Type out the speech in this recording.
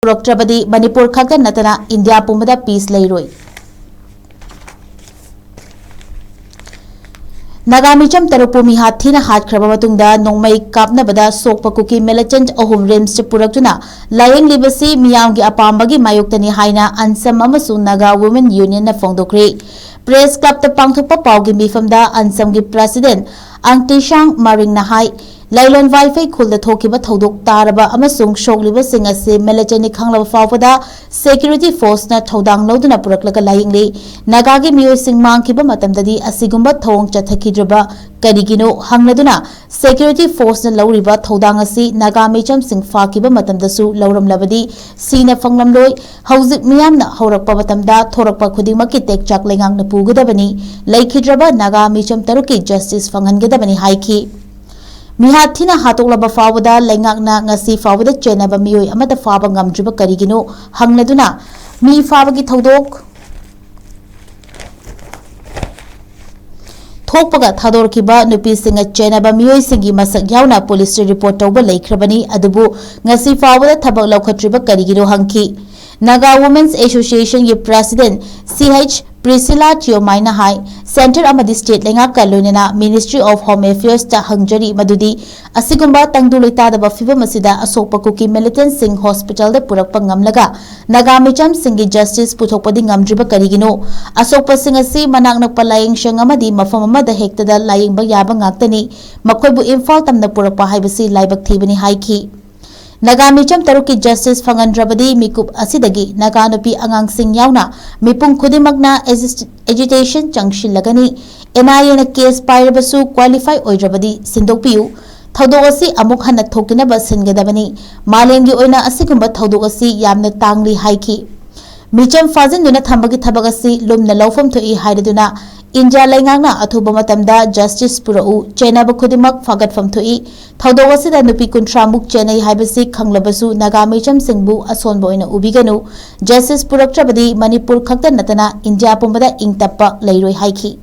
Puraktrabadi Manipur Khakta Nattana India Pumba peace Leiroi. Naga micham tarupu mihathina hat krabamatungda nongmai kapnabada sokpa kuki militant ahum rims purakuna layeng libasi miyamgi apambagi mayoktani haina ansam amasu Naga Women Union na fongdokri. Press Club ta pangthokpa pawgi mifamda ansamgi president Angtishang Maring Nahai Lailon Wi-Fi khulda thokiba thodok taraba amasung shogliba singase military khanglaba fawpada security force na thodang loduna puraklaga layingli Naga gi miyo sing mangkiba matamdadi asigumba thong chathakidraba karigino hangladuna security force na lawriba thodang asi Naga mecham sing fakiba matamdasu lawram labadi sina fanglamloi hauzik miyamna haurakpa matamda thorakpa khudingmaki tekchak lengang na pugadabani laikhidraba Naga mecham taruki justice fangangadabani haiki Mihathina hatoklaba fawada lengakna ngasi fawada chenaba miyoi amata faba ngamdriba karigino hangladuna mi fabagi thodok thokpaga thadorkiba nupi singa chenaba miyoi singi masak yauna police report tawba leikrabani adubu ngasi fawada thabak laukhatriba karigino hangki Naga Women's Association ye president CH Priscilla Tiomaina Hai Center amadi state lenga kalonena Ministry of Home Affairs ta hangjari madudi asigumba tangdulita da bafiba masida asokpa kuki militant sing hospital da purakpa ngamlaga Naga micham singi justice puthokpadi ngamdriba karigino asokpa singasi manak nakpa laying shang amadi mafam amada hekta da laying ba yaba ngaktani makoibu Imphal tamna purakpa haibasi laibak thibani haiki Naga micham taruki justice fangandrabadi mikup asidagi Naga nupi angang sing yauna mipung khudimakna agitation changshilagani NIA na case pairabasu qualify oidrabadi sindokpiu thodok asi amuk hana thokinaba singadabani malengi oina asigumba thodok asi yamna tangli haiki micham fazinduna thambagi thabak asi lumna lawfam thoi haiduna India lengangna athuba matamda justice purau chenaba khudimak fagatfam thoi thodok asida nupi kuntramuk chenai haibasi khanglabasu Naga micham singbu Asonba Oina Ubiganu justice Puraktrabadi Manipur Khakta Nattana India Pumbada ingtappa Leiroi haiki